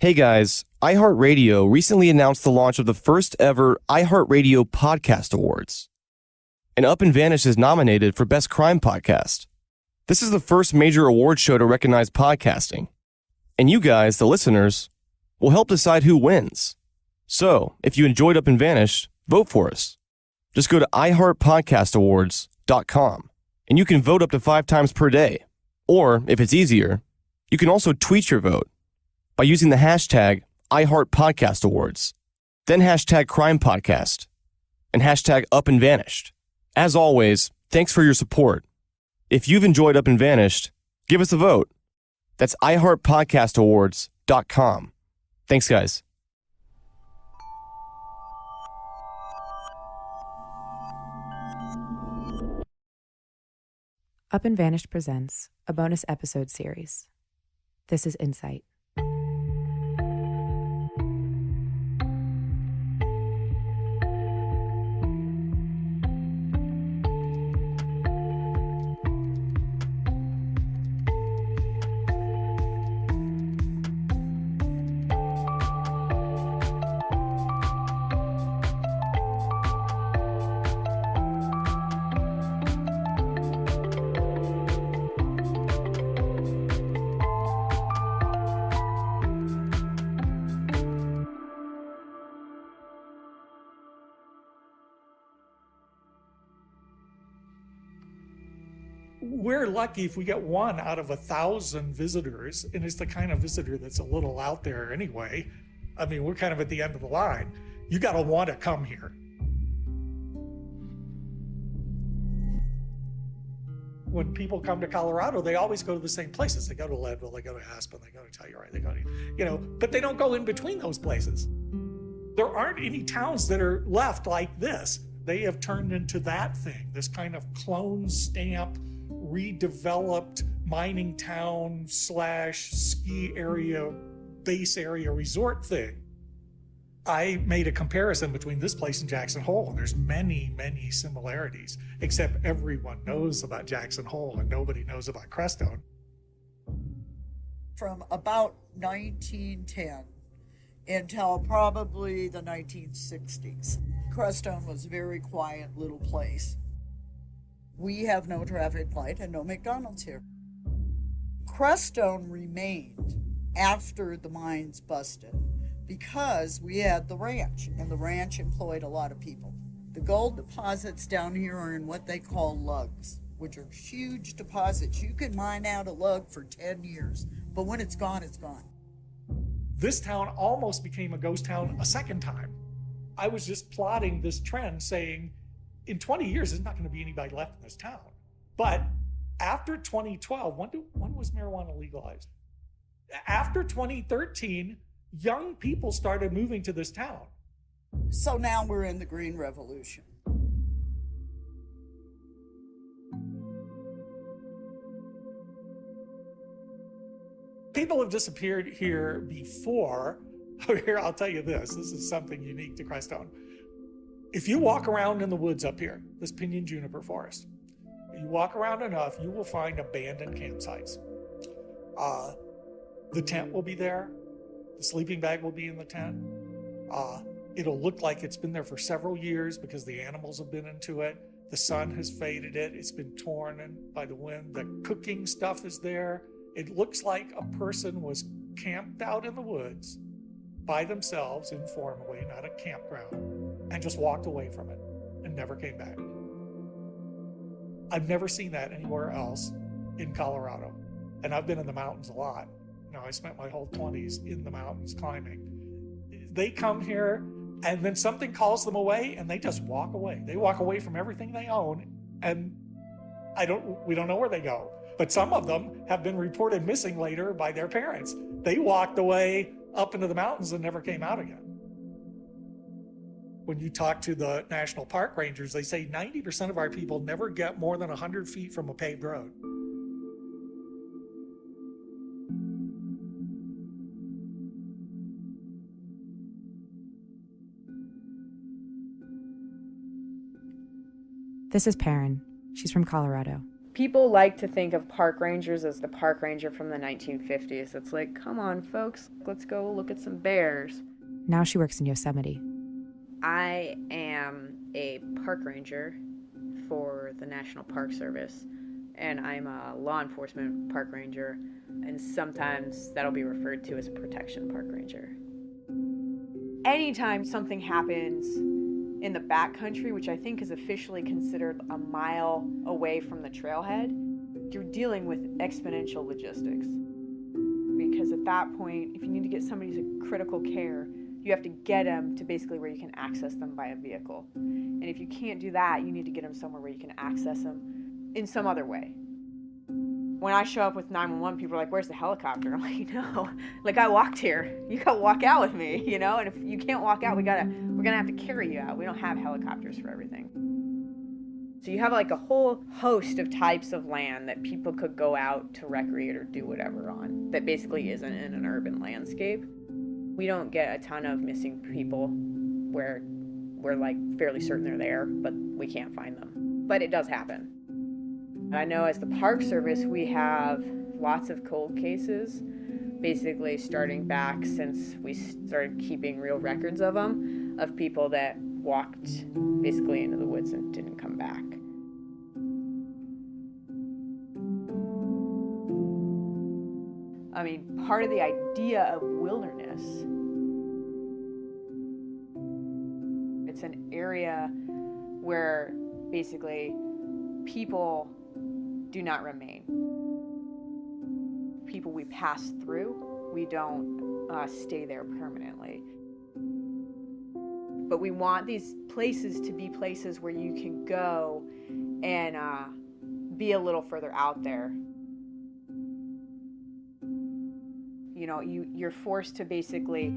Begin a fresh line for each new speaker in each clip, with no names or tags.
Hey guys, iHeartRadio recently announced the launch of the first ever iHeartRadio Podcast Awards. And Up and Vanish is nominated for Best Crime Podcast. This is the first major award show to recognize podcasting. And you guys, the listeners, will help decide who wins. So, if you enjoyed Up and Vanished, vote for us. Just go to iHeartPodcastAwards.com and you can vote up to 5 times per day. Or, if it's easier, you can also tweet your vote by using the hashtag iHeartPodcastAwards, then hashtag CrimePodcast, and hashtag Up and Vanished. As always, thanks for your support. If you've enjoyed Up and Vanished, give us a vote. That's iHeartPodcastAwards.com. Thanks, guys.
Up and Vanished presents a bonus episode series. This is Insight.
We're lucky if we get 1 out of 1,000 visitors, and it's the kind of visitor that's a little out there anyway. I mean, we're kind of at the end of the line. You got to want to come here. When people come to Colorado, they always go to the same places. They go to Leadville, they go to Aspen, they go to Telluride, they go to, but they don't go in between those places. There aren't any towns that are left like this. They have turned into that thing, this kind of clone stamp, redeveloped mining town / ski area, base area resort thing. I made a comparison between this place and Jackson Hole, and there's many, many similarities, except everyone knows about Jackson Hole and nobody knows about Crestone.
From about 1910 until probably the 1960s, Crestone was a very quiet little place. We have no traffic light and no McDonald's here. Crestone remained after the mines busted because we had the ranch, and the ranch employed a lot of people. The gold deposits down here are in what they call lugs, which are huge deposits. You can mine out a lug for 10 years, but when it's gone, it's gone.
This town almost became a ghost town a second time. I was just plotting this trend saying, in 20 years, there's not going to be anybody left in this town. But after 2012, when was marijuana legalized? After 2013, young people started moving to this town.
So now we're in the Green Revolution.
People have disappeared here before. Here, I'll tell you this is something unique to Crestone. If you walk around in the woods up here, this pinyon juniper forest, you walk around enough, you will find abandoned campsites. The tent will be there. The sleeping bag will be in the tent. It'll look like it's been there for several years because the animals have been into it. The sun has faded it. It's been torn by the wind. The cooking stuff is there. It looks like a person was camped out in the woods by themselves informally, not a campground, and just walked away from it and never came back. I've never seen that anywhere else in Colorado. And I've been in the mountains a lot. I spent my whole 20s in the mountains climbing. They come here and then something calls them away and they just walk away. They walk away from everything they own, and we don't know where they go. But some of them have been reported missing later by their parents. They walked away up into the mountains and never came out again. When you talk to the national park rangers, they say 90% of our people never get more than 100 feet from a paved road.
This is Perrin. She's from Colorado. People like to think of park rangers as the park ranger from the 1950s. It's like, come on, folks, let's go look at some bears.
Now she works in Yosemite.
I am a park ranger for the National Park Service, and I'm a law enforcement park ranger, and sometimes that'll be referred to as a protection park ranger. Anytime something happens in the backcountry, which I think is officially considered a mile away from the trailhead, you're dealing with exponential logistics. Because at that point, if you need to get somebody to critical care, you have to get them to basically where you can access them by a vehicle. And if you can't do that, you need to get them somewhere where you can access them in some other way. When I show up with 911, people are like, where's the helicopter? I'm like, no, like I walked here. You gotta walk out with me, you know? And if you can't walk out, we're gonna have to carry you out. We don't have helicopters for everything. So you have like a whole host of types of land that people could go out to recreate or do whatever on that basically isn't in an urban landscape. We don't get a ton of missing people where we're like fairly certain they're there, but we can't find them. But it does happen. I know as the Park Service, we have lots of cold cases, basically starting back since we started keeping real records of them, of people that walked basically into the woods and didn't come back. I mean, part of the idea of wilderness, it's an area where basically people do not remain. People we pass through, we don't stay there permanently. But we want these places to be places where you can go and be a little further out there. You know, you're forced to basically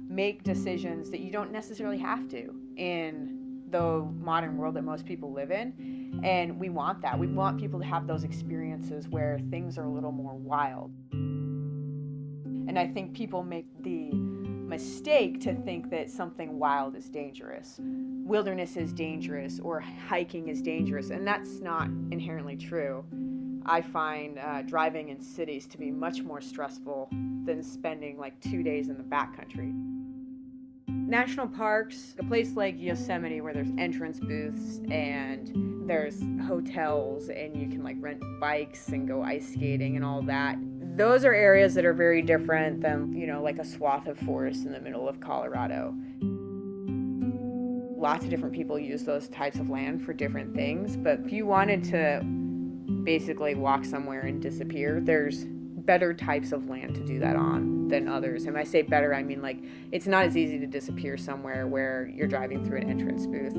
make decisions that you don't necessarily have to in the modern world that most people live in. And we want that. We want people to have those experiences where things are a little more wild. And I think people make the mistake to think that something wild is dangerous. Wilderness is dangerous or hiking is dangerous, and that's not inherently true. I find driving in cities to be much more stressful than spending like 2 days in the backcountry. National parks, a place like Yosemite where there's entrance booths and there's hotels and you can like rent bikes and go ice skating and all that. Those are areas that are very different than, you know, like a swath of forest in the middle of Colorado. Lots of different people use those types of land for different things, but if you wanted to basically walk somewhere and disappear, there's better types of land to do that on than others. And when I say better, I mean like it's not as easy to disappear somewhere where you're driving through an entrance booth.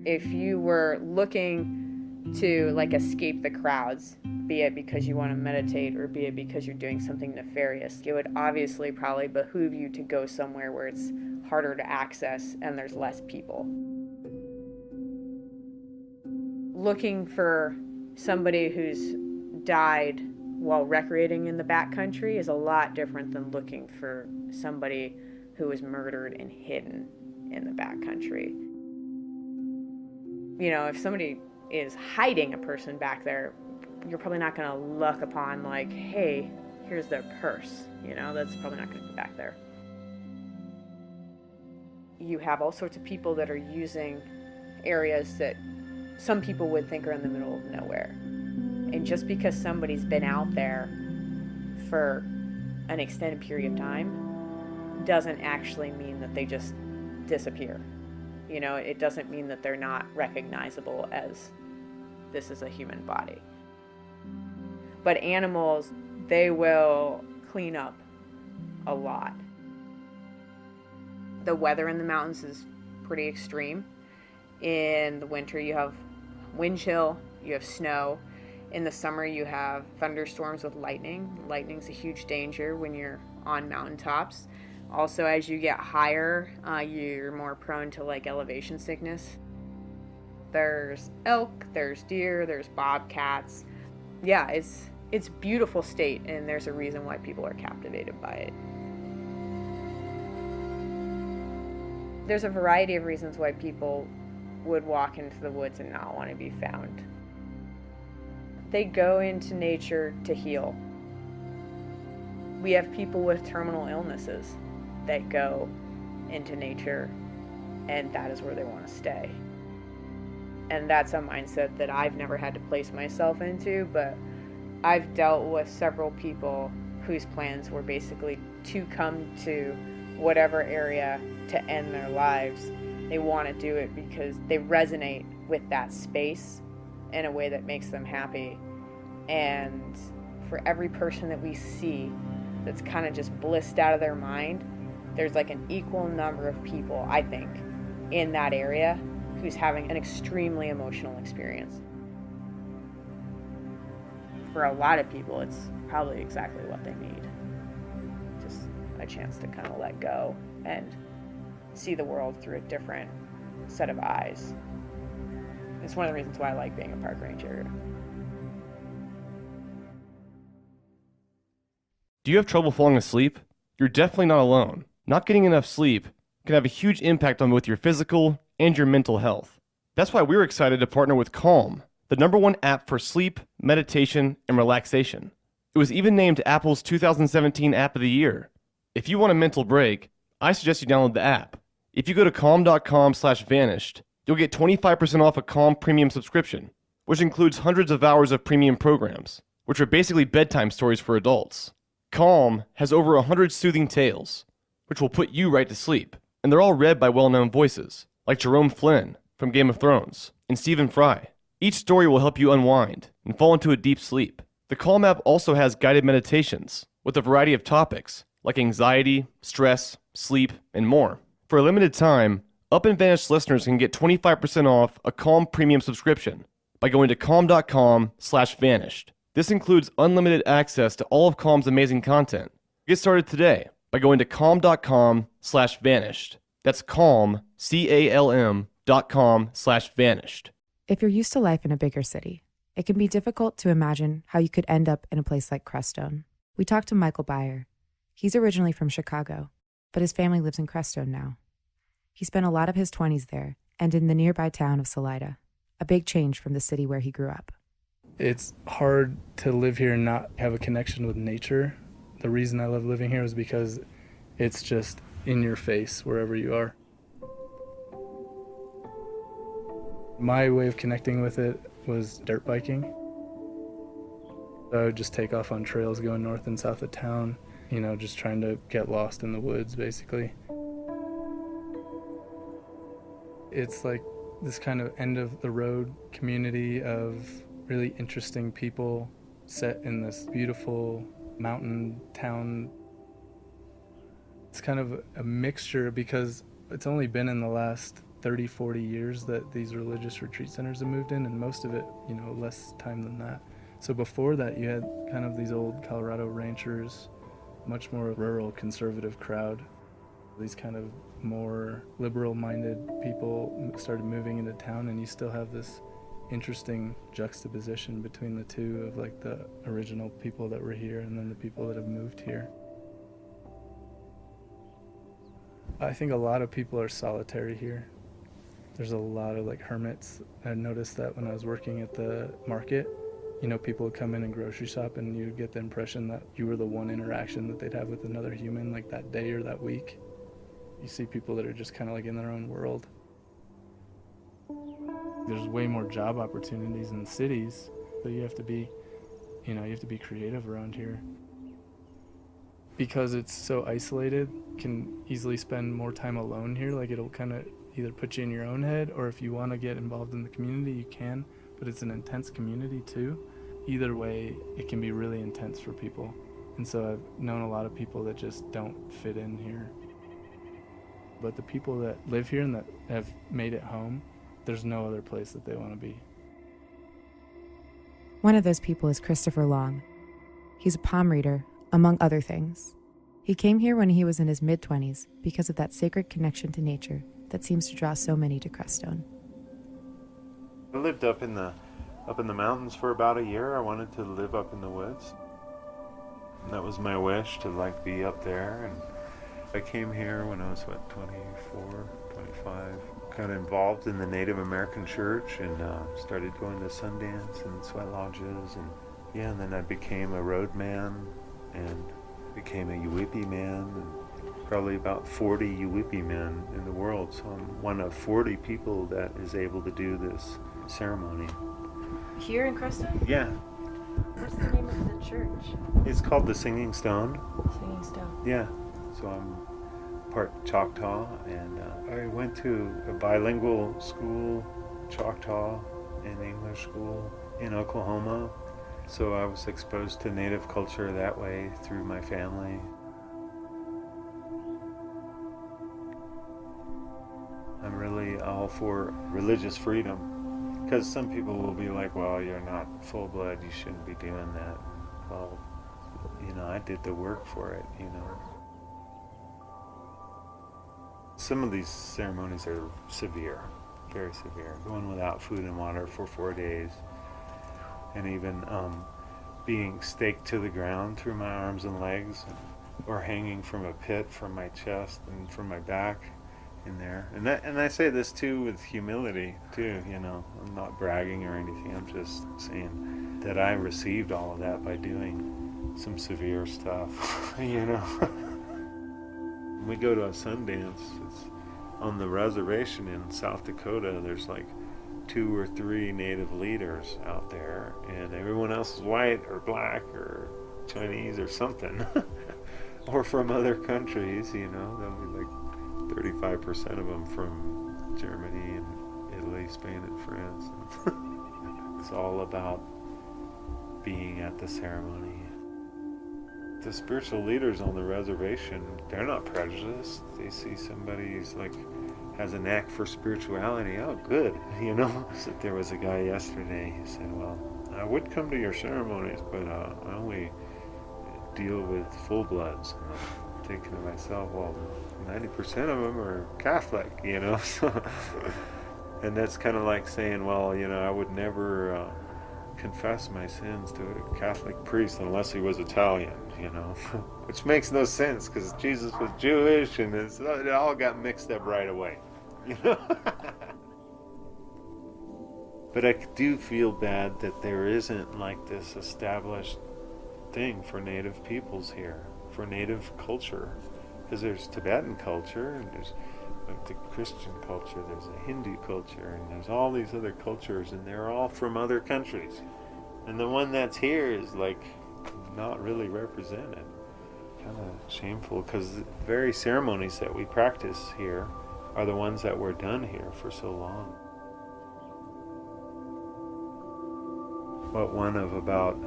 If you were looking to like escape the crowds, be it because you want to meditate or be it because you're doing something nefarious, it would obviously probably behoove you to go somewhere where it's harder to access and there's less people. Looking for somebody who's died while recreating in the backcountry is a lot different than looking for somebody who was murdered and hidden in the backcountry. You know, if somebody is hiding a person back there, you're probably not going to look upon like, hey, here's their purse. You know, that's probably not going to be back there. You have all sorts of people that are using areas that some people would think are in the middle of nowhere. And just because somebody's been out there for an extended period of time doesn't actually mean that they just disappear. You know, it doesn't mean that they're not recognizable as this is a human body. But animals, they will clean up a lot. The weather in the mountains is pretty extreme. In the winter, you have wind chill, you have snow. In the summer, you have thunderstorms with lightning. Lightning's a huge danger when you're on mountaintops. Also, as you get higher, you're more prone to like elevation sickness. There's elk, there's deer, there's bobcats. Yeah, it's a beautiful state, and there's a reason why people are captivated by it. There's a variety of reasons why people would walk into the woods and not want to be found. They go into nature to heal. We have people with terminal illnesses that go into nature, and that is where they want to stay. And that's a mindset that I've never had to place myself into, but I've dealt with several people whose plans were basically to come to whatever area to end their lives. They want to do it because they resonate with that space in a way that makes them happy. And for every person that we see that's kind of just blissed out of their mind, there's like an equal number of people, I think, in that area who's having an extremely emotional experience. For a lot of people, it's probably exactly what they need. Just a chance to kind of let go and see the world through a different set of eyes. It's one of the reasons why I like being a park ranger.
Do you have trouble falling asleep? You're definitely not alone. Not getting enough sleep can have a huge impact on both your physical and your mental health. That's why we're excited to partner with Calm, the #1 app for sleep, meditation, and relaxation. It was even named Apple's 2017 App of the Year. If you want a mental break, I suggest you download the app. If you go to calm.com/vanished, you'll get 25% off a Calm premium subscription, which includes hundreds of hours of premium programs, which are basically bedtime stories for adults. Calm has over 100 soothing tales, which will put you right to sleep, and they're all read by well-known voices, like Jerome Flynn from Game of Thrones and Stephen Fry. Each story will help you unwind and fall into a deep sleep. The Calm app also has guided meditations with a variety of topics like anxiety, stress, sleep, and more. For a limited time, Up and Vanished listeners can get 25% off a Calm premium subscription by going to calm.com/vanished. This includes unlimited access to all of Calm's amazing content. Get started today by going to calm.com/vanished. That's calm, CALM.com/vanished.
If you're used to life in a bigger city, it can be difficult to imagine how you could end up in a place like Crestone. We talked to Michael Beyer. He's originally from Chicago, but his family lives in Crestone now. He spent a lot of his 20s there and in the nearby town of Salida, a big change from the city where he grew up.
It's hard to live here and not have a connection with nature. The reason I love living here is because it's just in your face wherever you are. My way of connecting with it was dirt biking. So I would just take off on trails going north and south of town, just trying to get lost in the woods, basically. It's like this kind of end of the road community of really interesting people set in this beautiful mountain town. It's kind of a mixture because it's only been in the last 30, 40 years that these religious retreat centers have moved in, and most of it, less time than that. So before that, you had kind of these old Colorado ranchers, much more rural, conservative crowd. These kind of more liberal-minded people started moving into town, and you still have this interesting juxtaposition between the two of like the original people that were here and then the people that have moved here. I think a lot of people are solitary here. There's a lot of like hermits. I noticed that when I was working at the market, people would come in and grocery shop and you'd get the impression that you were the one interaction that they'd have with another human like that day or that week. You see people that are just kind of like in their own world. There's way more job opportunities in cities, so you have to be creative around here. Because it's so isolated, you can easily spend more time alone here. Like it'll kind of either put you in your own head, or if you want to get involved in the community, you can, but it's an intense community too. Either way, it can be really intense for people. And so I've known a lot of people that just don't fit in here. But the people that live here and that have made it home, there's no other place that they want to be.
One of those people is Christopher Long. He's a palm reader, among other things. He came here when he was in his mid-20s because of that sacred connection to nature that seems to draw so many to Crestone.
I lived up in the mountains for about a year. I wanted to live up in the woods. And that was my wish, to be up there. And I came here when I was 24, 25, got involved in the Native American church and started going to Sundance and sweat lodges, and then I became a roadman and became a Yuwipi man, and probably about 40 Yuwipi men in the world. So I'm one of 40 people that is able to do this ceremony.
Here in Creston?
Yeah,
What's the name of the church?
it's called the Singing Stone.
Singing Stone.
Yeah, so I'm part Choctaw, and I went to a bilingual school, Choctaw and English school in Oklahoma. So I was exposed to Native culture that way through my family. I'm really all for religious freedom, because some people will be like, well, you're not full blood, you shouldn't be doing that. Well, I did the work for it, Some of these ceremonies are severe, very severe. Going without food and water for 4 days, and even being staked to the ground through my arms and legs, or hanging from a pit from my chest and from my back in there. And I say this too with humility too, I'm not bragging or anything, I'm just saying that I received all of that by doing some severe stuff, We go to a Sundance, it's on the reservation in South Dakota. There's like 2 or 3 Native leaders out there, and everyone else is white or black or Chinese or something, or from other countries, there'll be like 35% of them from Germany and Italy, Spain, and France. It's all about being at the ceremony. The spiritual leaders on the reservation, they're not prejudiced. They see somebody who's has a knack for spirituality. Oh, good, So there was a guy yesterday, he said, well, I would come to your ceremonies, but I only deal with full bloods. And I'm thinking to myself, well, 90% of them are Catholic, So, and that's kind of like saying, well, I would never confess my sins to a Catholic priest unless he was Italian, which makes no sense, because Jesus was Jewish, and it all got mixed up right away, But I do feel bad that there isn't this established thing for Native peoples here, for Native culture, because there's Tibetan culture, and there's the Christian culture, there's a Hindu culture, and there's all these other cultures, and they're all from other countries. And the one that's here is not really represented. Kind of shameful, because the very ceremonies that we practice here are the ones that were done here for so long. But one of about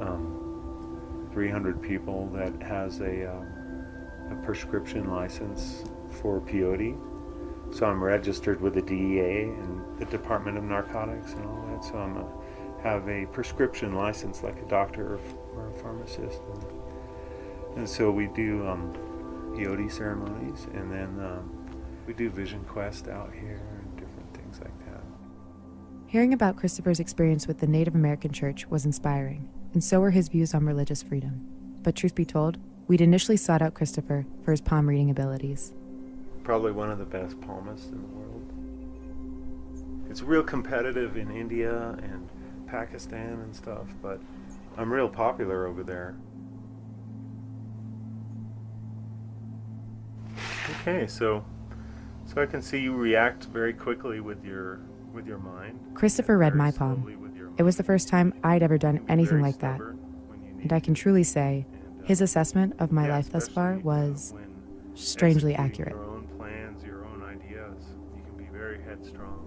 300 people that has a prescription license for peyote. So I'm registered with the DEA and the Department of Narcotics and all that. So I have a prescription license like a doctor or a pharmacist. And so we do peyote ceremonies, and then we do vision quest out here and different things like that.
Hearing about Christopher's experience with the Native American church was inspiring, and so were his views on religious freedom. But truth be told, we'd initially sought out Christopher for his palm reading abilities.
Probably one of the best palmists in the world. It's real competitive in India and Pakistan and stuff, but I'm real popular over there. Okay, so I can see you react very quickly with your mind.
Christopher read my palm. It was the first time I'd ever done anything like that, and I can truly say his assessment of my life thus far was strangely accurate.
Your own plans, your own ideas, you can be very headstrong,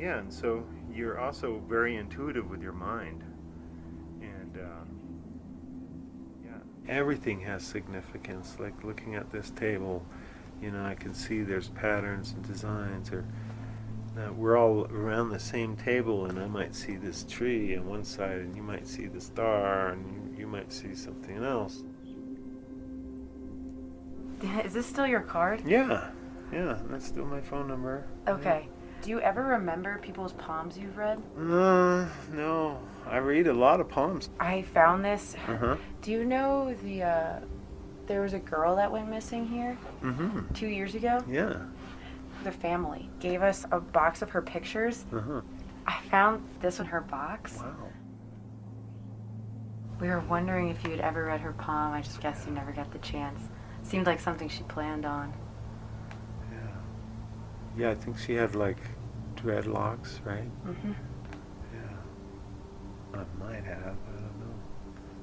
and so you're also very intuitive with your mind, and everything has significance. Like looking at this table, I can see there's patterns and designs, or we're all around the same table, and I might see this tree on one side, and you might see the star, and you might see something else.
Is this still your card?
Yeah, that's still my phone number.
Okay. Do you ever remember people's palms you've read?
No. I read a lot of palms.
I found this.
Uh-huh.
Do you know there was a girl that went missing here 2 years ago?
Yeah.
The family gave us a box of her pictures.
Uh-huh.
I found this in her box.
Wow.
We were wondering if you'd ever read her poem. I just guess you never got the chance. Seemed like something she planned on.
Yeah. Yeah, I think she had like dreadlocks, right?
Mm-hmm.
Yeah. I might have. I don't know.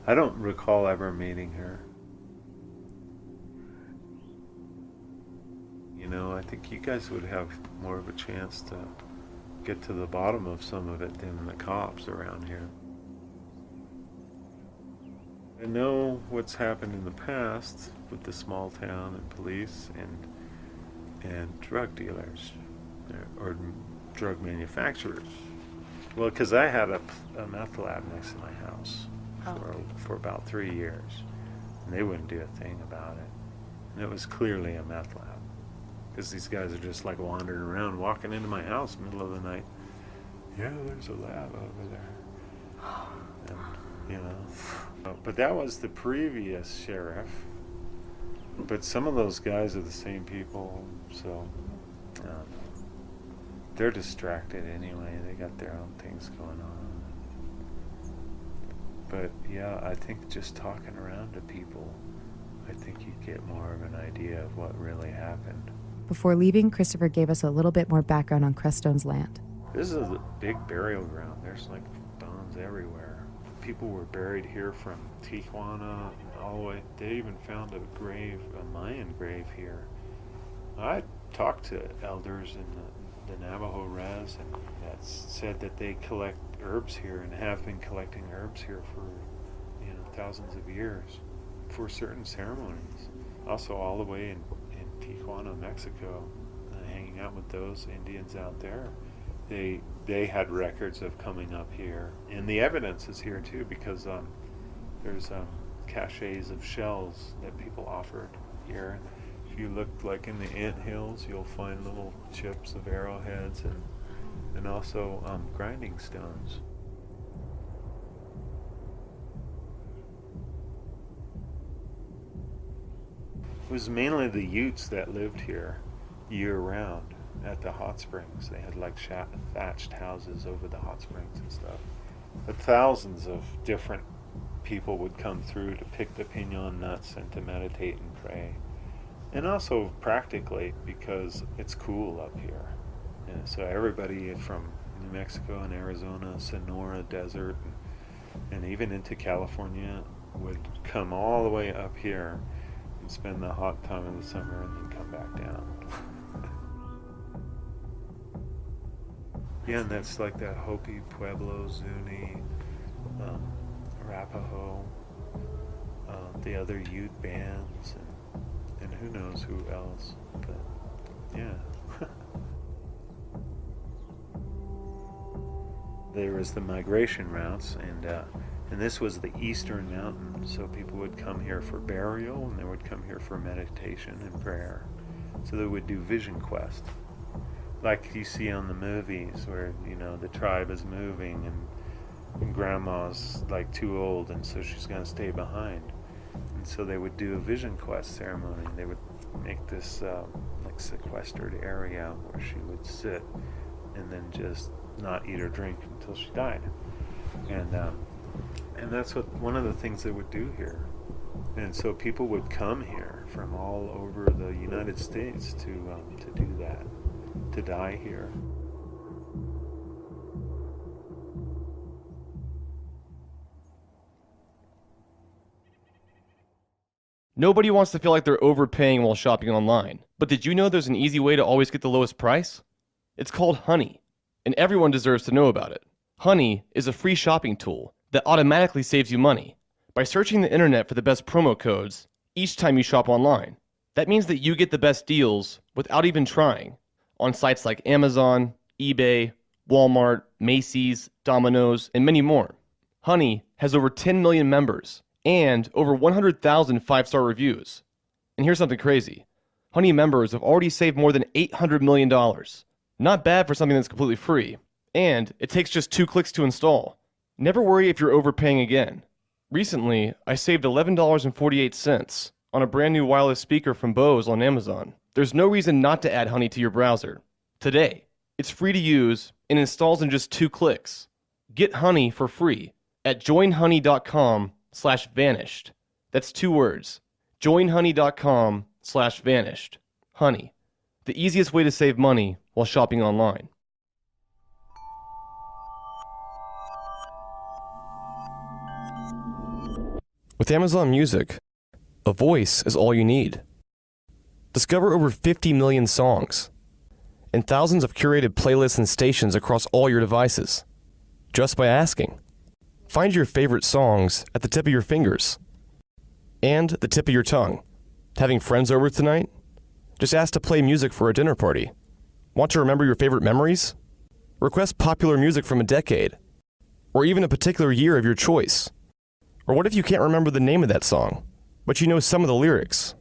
I don't recall ever meeting her. You know, I think you guys would have more of a chance to get to the bottom of some of it than the cops around here. I know what's happened in the past with the small town and police and drug dealers or drug manufacturers. Well, because I had a meth lab next to my house for about 3 years, and they wouldn't do a thing about it. And it was clearly a meth lab, because these guys are just like wandering around, walking into my house middle of the night. Yeah, there's a lab over there. And, you know. But that was the previous sheriff. But some of those guys are the same people, so they're distracted anyway. They got their own things going on. But yeah, I think just talking around to people, I think you get more of an idea of what really happened.
Before leaving, Christopher gave us a little bit more background on Crestone's land.
This is a big burial ground. There's like bones everywhere. People were buried here from Tijuana all the way. They even found a grave, a Mayan grave here. I talked to elders in the Navajo res, and that said that they collect herbs here and have been collecting herbs here for, you know, thousands of years for certain ceremonies. Also all the way in Tijuana, Mexico, hanging out with those Indians out there. They had records of coming up here, and the evidence is here too, because there's caches of shells that people offered here. If you look like in the ant hills, you'll find little chips of arrowheads and also grinding stones. It was mainly the Utes that lived here year-round at the hot springs. They had like thatched houses over the hot springs and stuff. But thousands of different people would come through to pick the piñon nuts and to meditate and pray. And also practically because it's cool up here. And so everybody from New Mexico and Arizona, Sonora Desert, and even into California would come all the way up here and spend the hot time of the summer and then come back down. Yeah, and that's like that Hopi, Pueblo, Zuni, Arapaho, the other Ute bands, and who knows who else, but yeah. There was the migration routes, and this was the Eastern Mountain, so people would come here for burial, and they would come here for meditation and prayer. So they would do vision quest, like you see on the movies, where, you know, the tribe is moving and grandma's like too old, and so she's going to stay behind. And so they would do a vision quest ceremony. They would make this like sequestered area where she would sit and then just not eat or drink until she died. And that's what one of the things they would do here. And so people would come here from all over the United States to do that, to die here.
Nobody wants to feel like they're overpaying while shopping online. But did you know there's an easy way to always get the lowest price? It's called Honey, and everyone deserves to know about it. Honey is a free shopping tool that automatically saves you money by searching the internet for the best promo codes each time you shop online. That means that you get the best deals without even trying on sites like Amazon, eBay, Walmart, Macy's, Domino's, and many more. Honey has over 10 million members and over 100,000 five-star reviews. And here's something crazy. Honey members have already saved more than $800 million. Not bad for something that's completely free. And it takes just 2 clicks to install. Never worry if you're overpaying again. Recently, I saved $11.48 on a brand new wireless speaker from Bose on Amazon. There's no reason not to add Honey to your browser. Today, it's free to use and installs in just 2 clicks. Get Honey for free at joinhoney.com/vanished. That's 2 words. joinhoney.com/vanished. Honey, the easiest way to save money while shopping online. With Amazon Music, a voice is all you need. Discover over 50 million songs and thousands of curated playlists and stations across all your devices, just by asking. Find your favorite songs at the tip of your fingers and the tip of your tongue. Having friends over tonight? Just ask to play music for a dinner party. Want to remember your favorite memories? Request popular music from a decade, or even a particular year of your choice. Or what if you can't remember the name of that song, but you know some of the lyrics?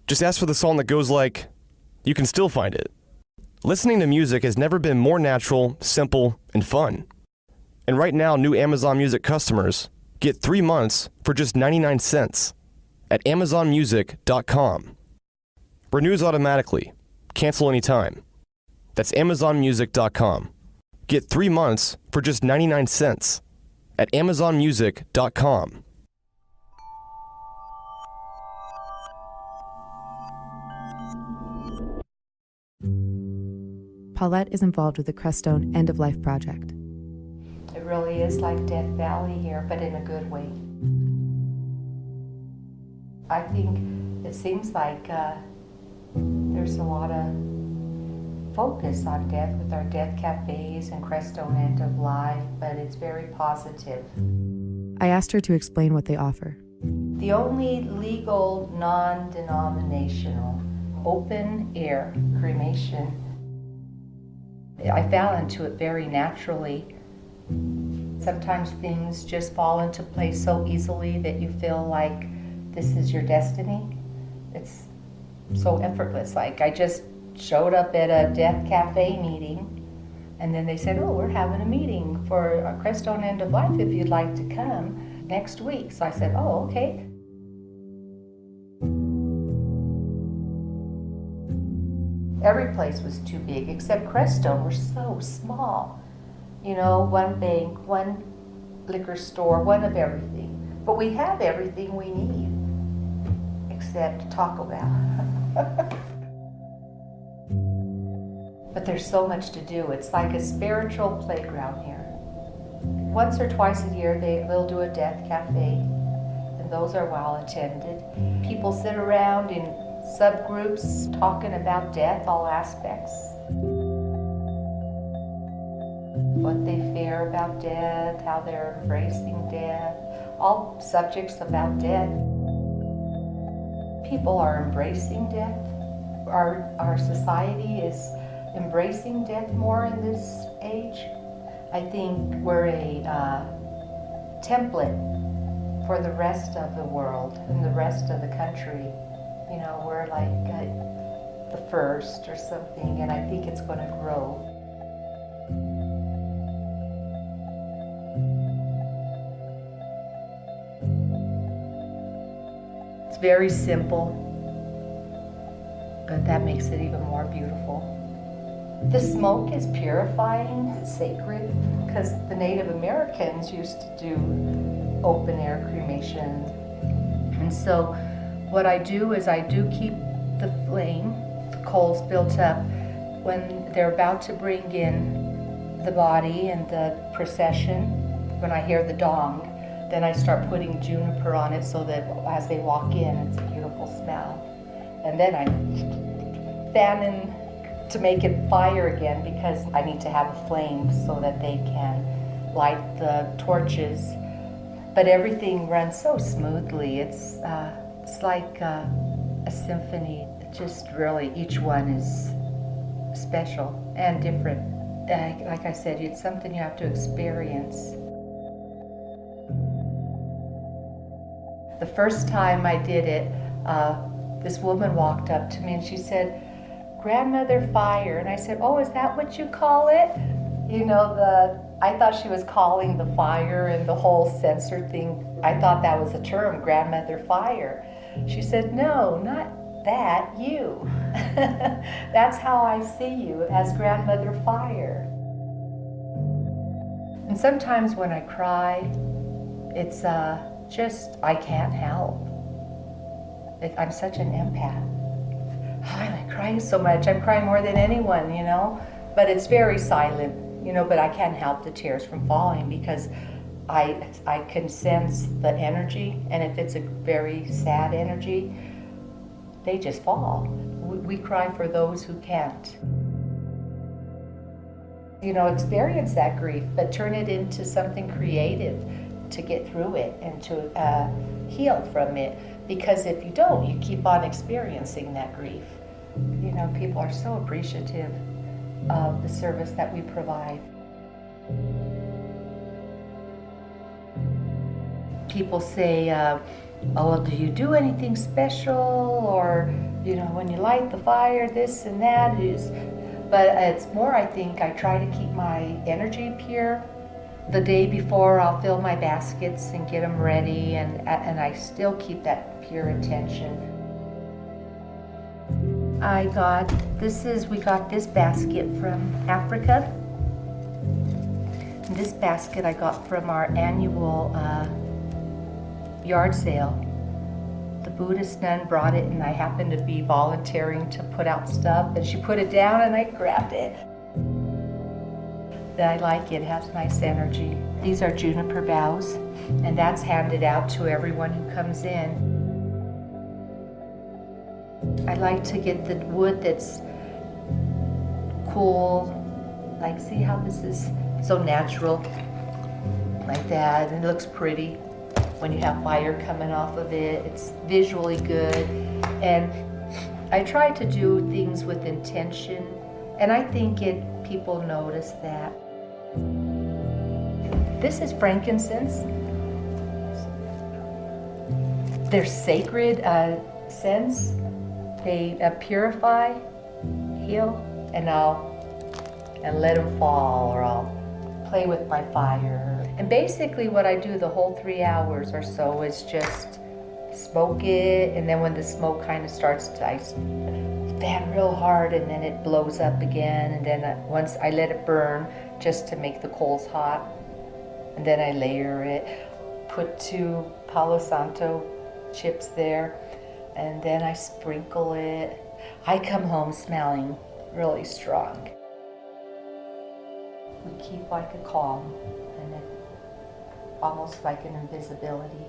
Just ask for the song that goes like, you can still find it. Listening to music has never been more natural, simple, and fun. And right now, new Amazon Music customers get 3 months for just 99 cents at amazonmusic.com. Renews automatically. Cancel anytime. That's amazonmusic.com. Get 3 months for just 99 cents at amazonmusic.com.
Paulette is involved with the Crestone End of Life project.
It really is like Death Valley here, but in a good way. I think it seems like there's a lot of focus on death with our death cafes and Crestone End of Life, but it's very positive.
I asked her to explain what they offer.
The only legal, non-denominational, open-air cremation, I fell into it very naturally. Sometimes things just fall into place so easily that you feel like this is your destiny. It's so effortless. Like I just showed up at a death cafe meeting, and then they said, oh, we're having a meeting for a Crestone End of Life if you'd like to come next week. So I said, oh, okay. Every place was too big except Crestone. We're so small. You know, one bank, one liquor store, one of everything. But we have everything we need except Taco Bell. But there's so much to do. It's like a spiritual playground here. Once or twice a year they'll do a death cafe, and those are well attended. People sit around in subgroups talking about death, all aspects. What they fear about death, how they're embracing death, all subjects about death. People are embracing death. Our society is embracing death more in this age. I think we're a template for the rest of the world and the rest of the country. You know, we're like the first or something, and I think it's going to grow. It's very simple, but that makes it even more beautiful. The smoke is purifying, it's sacred, because the Native Americans used to do open air cremation. And so what I do is I do keep the flame, the coals built up. When they're about to bring in the body and the procession, when I hear the dong, then I start putting juniper on it so that as they walk in, it's a beautiful smell. And then I'm fanning to make it fire again because I need to have a flame so that they can light the torches. But everything runs so smoothly. It's like a symphony. It just really, each one is special and different. Like I said, it's something you have to experience. The first time I did it, this woman walked up to me and she said, "Grandmother fire." And I said, "Oh, is that what you call it?" You know, I thought she was calling the fire and the whole censored thing. I thought that was a term, grandmother fire. She said, "No, not that you? That's how I see you, as Grandmother Fire. And sometimes when I cry, it's just, I can't help. I'm such an empath. Why am I crying so much? I'm crying more than anyone, you know? But it's very silent, you know, but I can't help the tears from falling because I can sense the energy, and if it's a very sad energy, they just fall. We cry for those who can't. You know, experience that grief, but turn it into something creative to get through it and to heal from it. Because if you don't, you keep on experiencing that grief. You know, people are so appreciative of the service that we provide. People say, oh, do you do anything special? Or, you know, when you light the fire, this and that. But it's more, I think, I try to keep my energy pure. The day before, I'll fill my baskets and get them ready, and I still keep that pure intention. We got this basket from Africa. And this basket I got from our annual yard sale. The Buddhist nun brought it, and I happened to be volunteering to put out stuff, and she put it down and I grabbed it. I like it, it has nice energy. These are juniper boughs, and that's handed out to everyone who comes in. I like to get the wood that's cool, like see how this is so natural, like that, and it looks pretty. When you have fire coming off of it, it's visually good. And I try to do things with intention, and I think people notice that. This is frankincense. They're sacred scents. They purify, heal, and let them fall, or I'll play with my fire. And basically what I do the whole 3 hours or so is just smoke it, and then when the smoke kind of starts to, I fan real hard, and then it blows up again, and then once I let it burn just to make the coals hot, and then I layer it, put 2 Palo Santo chips there, and then I sprinkle it. I come home smelling really strong. We keep like a calm, and almost like an invisibility.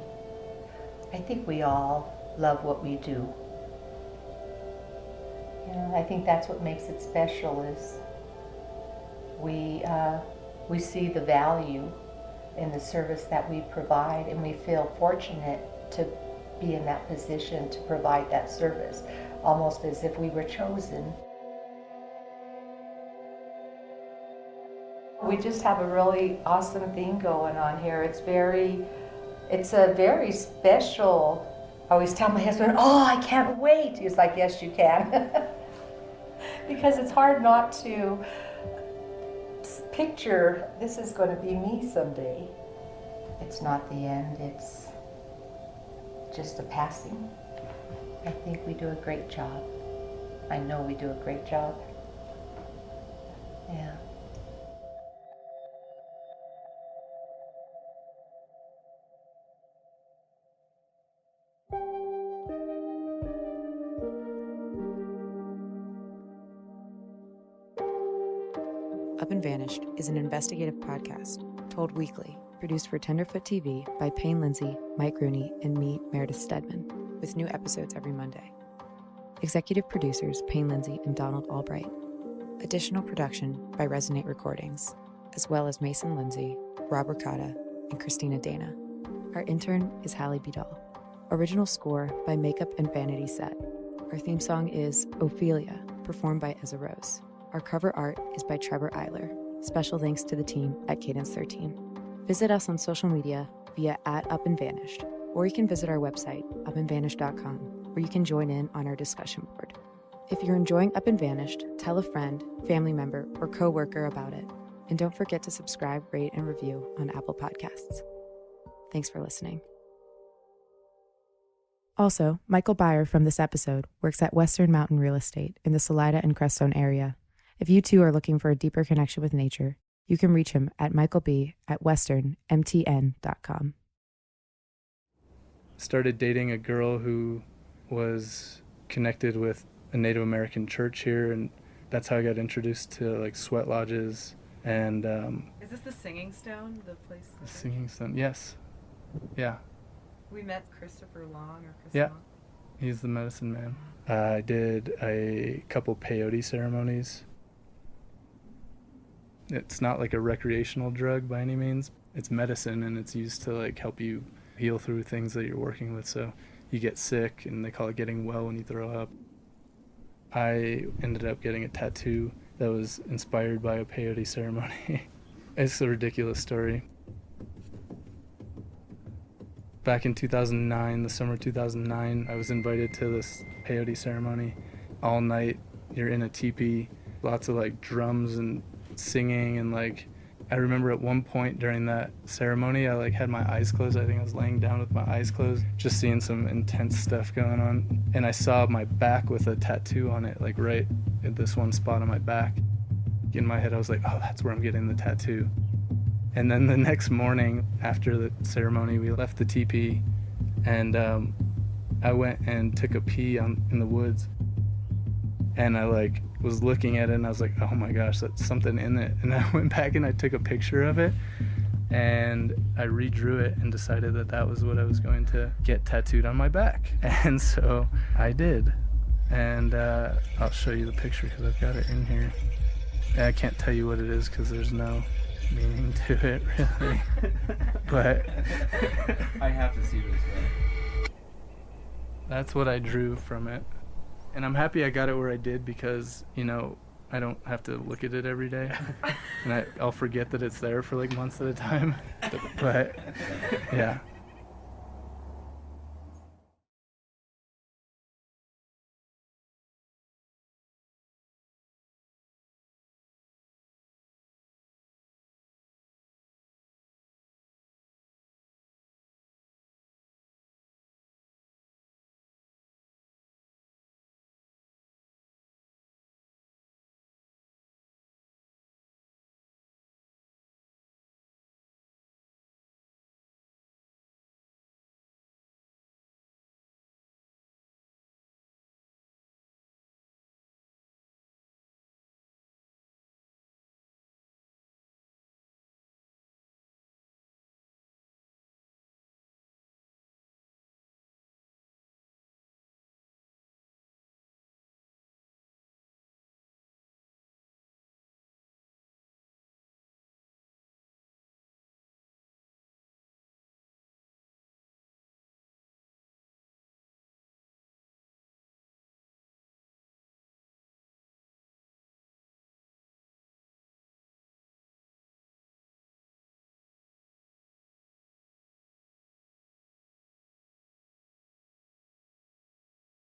I think we all love what we do. You know, I think that's what makes it special, is we see the value in the service that we provide, and we feel fortunate to be in that position to provide that service, almost as if we were chosen. We just have a really awesome thing going on here. It's a very special, I always tell my husband, oh, I can't wait. He's like, yes, you can. Because it's hard not to picture, this is going to be me someday. It's not the end, it's just a passing. I think we do a great job. I know we do a great job. Yeah.
Up and Vanished is an investigative podcast, told weekly, produced for Tenderfoot TV by Payne Lindsey, Mike Rooney, and me, Meredith Stedman, with new episodes every Monday. Executive producers Payne Lindsey and Donald Albright. Additional production by Resonate Recordings, as well as Mason Lindsay, Rob Ricotta, and Christina Dana. Our intern is Hallie Bidal. Original score by Makeup and Vanity Set. Our theme song is Ophelia, performed by Ezra Rose. Our cover art is by Trevor Eiler. Special thanks to the team at Cadence 13. Visit us on social media via @UpAndVanished, or you can visit our website, upandvanished.com, where you can join in on our discussion board. If you're enjoying Up and Vanished, tell a friend, family member, or coworker about it. And don't forget to subscribe, rate, and review on Apple Podcasts. Thanks for listening. Also, Michael Byer from this episode works at Western Mountain Real Estate in the Salida and Crestone area. If you too are looking for a deeper connection with nature, you can reach him at michaelb@westernmtn.com.
Started dating a girl who was connected with a Native American church here, and that's how I got introduced to like sweat lodges and
Is this the Singing Stone, the place?
the Singing Stone. Yes. Yeah.
We met Christopher Long or Chris
Yeah.
Long.
He's the medicine man. I did a couple peyote ceremonies. It's not like a recreational drug by any means. It's medicine, and it's used to like help you heal through things that you're working with. So you get sick, and they call it getting well when you throw up. I ended up getting a tattoo that was inspired by a peyote ceremony. It's a ridiculous story. Back in 2009, the summer of 2009, I was invited to this peyote ceremony. All night, you're in a teepee, lots of like drums and singing, and like I remember at one point during that ceremony, I like had my eyes closed. I think I was laying down with my eyes closed, just seeing some intense stuff going on. And I saw my back with a tattoo on it, like right at this one spot on my back. In my head, I was like, oh, that's where I'm getting the tattoo. And then the next morning after the ceremony, we left the teepee, and I went and took a pee in the woods. And I like was looking at it, and I was like, oh my gosh, that's something in it. And I went back and I took a picture of it, and I redrew it and decided that that was what I was going to get tattooed on my back. And so I did. And I'll show you the picture because I've got it in here. And I can't tell you what it is because there's no meaning to it, really. But
I have to see this.
That's what I drew from it. And I'm happy I got it where I did because, you know, I don't have to look at it every day. And I'll forget that it's there for like months at a time. But yeah.